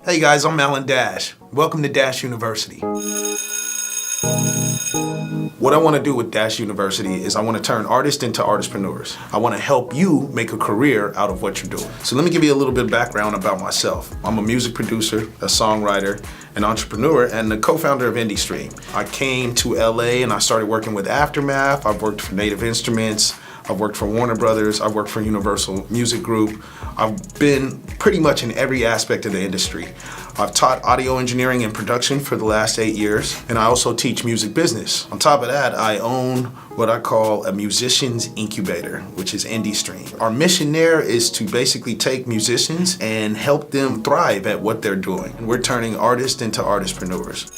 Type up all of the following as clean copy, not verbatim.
Hey guys, I'm Alan Dash. Welcome to Dash University. What I want to do with Dash University is I want to turn artists into artistpreneurs. I want to help you make a career out of what you're doing. So let me give you a little bit of background about myself. I'm a music producer, a songwriter, an entrepreneur, and the co-founder of IndieStream. I came to LA and I started working with Aftermath. I've worked for Native Instruments. I've worked for Warner Brothers, I've worked for Universal Music Group. I've been pretty much in every aspect of the industry. I've taught audio engineering and production for the last 8 years, and I also teach music business. On top of that, I own what I call a musician's incubator, which is IndieStream. Our mission there is to basically take musicians and help them thrive at what they're doing. We're turning artists into artistpreneurs.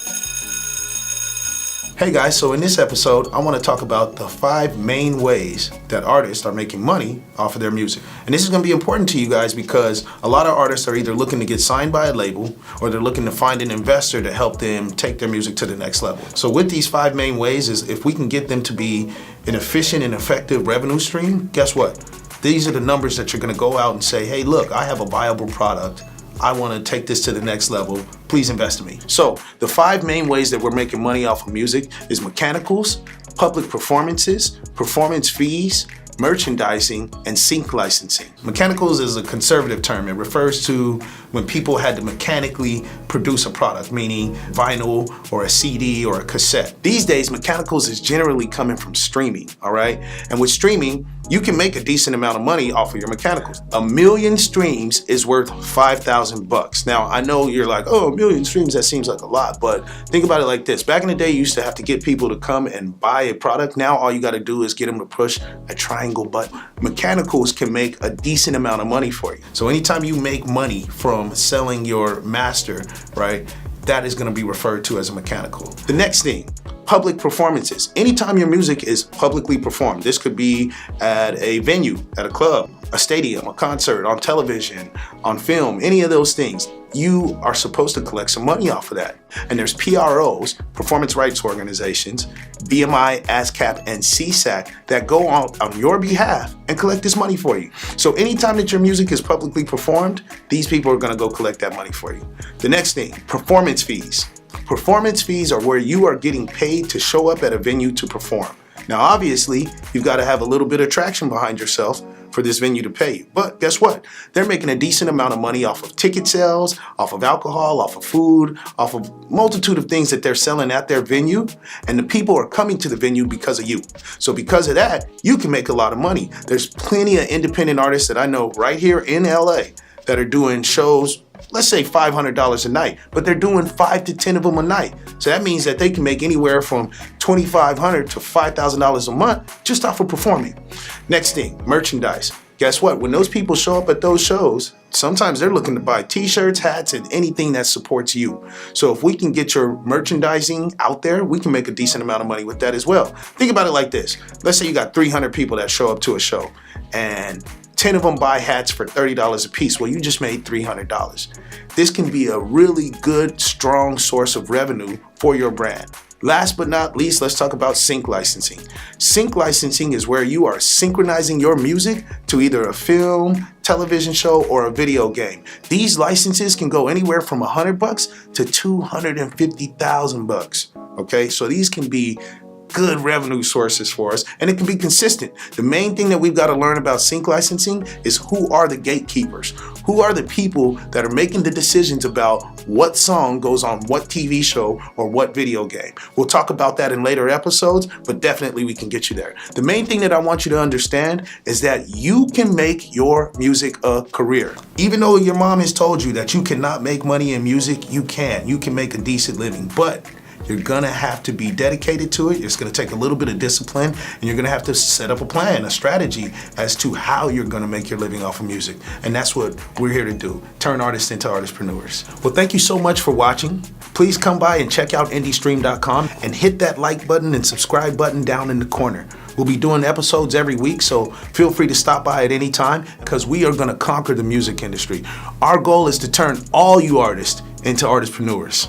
Hey guys, so in this episode, I want to talk about the 5 main ways that artists are making money off of their music. And this is going to be important to you guys because a lot of artists are either looking to get signed by a label or they're looking to find an investor to help them take their music to the next level. So with these 5 main ways is if we can get them to be an efficient and effective revenue stream, guess what? These are the numbers that you're going to go out and say, hey, look, I have a viable product. I want to take this to the next level. Please invest in me. So the 5 main ways that we're making money off of music is mechanicals, public performances, performance fees, merchandising, and sync licensing. Mechanicals is a conservative term. It refers to when people had to mechanically produce a product, meaning vinyl or a CD or a cassette. These days, mechanicals is generally coming from streaming, all right? And with streaming, you can make a decent amount of money off of your mechanicals. 1 million streams is worth $5,000. Now, I know you're like, oh, 1 million streams, that seems like a lot, but think about it like this. Back in the day, you used to have to get people to come and buy a product. Now, all you gotta do is get them to push a triangle button. Mechanicals can make a decent amount of money for you. So anytime you make money from selling your master, right, that is gonna be referred to as a mechanical. The next thing, public performances. Anytime your music is publicly performed, this could be at a venue, at a club, a stadium, a concert, on television, on film, any of those things, you are supposed to collect some money off of that. And there's PROs, performance rights organizations, BMI, ASCAP, and CSAC that go out on your behalf and collect this money for you. So anytime that your music is publicly performed, these people are gonna go collect that money for you. The next thing, performance fees. Performance fees are where you are getting paid to show up at a venue to perform. Now, obviously, you've got to have a little bit of traction behind yourself for this venue to pay you. But guess what? They're making a decent amount of money off of ticket sales, off of alcohol, off of food, off of a multitude of things that they're selling at their venue. And the people are coming to the venue because of you. So because of that, you can make a lot of money. There's plenty of independent artists that I know right here in LA that are doing shows, let's say $500 a night, but they're doing 5 to 10 of them a night. So that means that they can make anywhere from $2,500 to $5,000 a month just off of performing. Next thing, merchandise. Guess what? When those people show up at those shows, sometimes they're looking to buy t-shirts, hats, and anything that supports you. So if we can get your merchandising out there, we can make a decent amount of money with that as well. Think about it like this. Let's say you got 300 people that show up to a show and 10 of them buy hats for $30 a piece. Well, you just made $300. This can be a really good, strong source of revenue for your brand. Last but not least, let's talk about sync licensing. Sync licensing is where you are synchronizing your music to either a film, television show, or a video game. These licenses can go anywhere from $100 to $250,000. Okay, so these can be good revenue sources for us, and it can be consistent. The main thing that we've got to learn about sync licensing is who are the gatekeepers? Who are the people that are making the decisions about what song goes on what TV show or what video game? We'll talk about that in later episodes, but definitely we can get you there. The main thing that I want you to understand is that you can make your music a career. Even though your mom has told you that you cannot make money in music, you can. You can make a decent living, but you're gonna have to be dedicated to it. It's gonna take a little bit of discipline, and you're gonna have to set up a plan, a strategy as to how you're gonna make your living off of music. And that's what we're here to do, turn artists into artistpreneurs. Well, thank you so much for watching. Please come by and check out IndieStream.com and hit that like button and subscribe button down in the corner. We'll be doing episodes every week, so feel free to stop by at any time because we are gonna conquer the music industry. Our goal is to turn all you artists into artistpreneurs.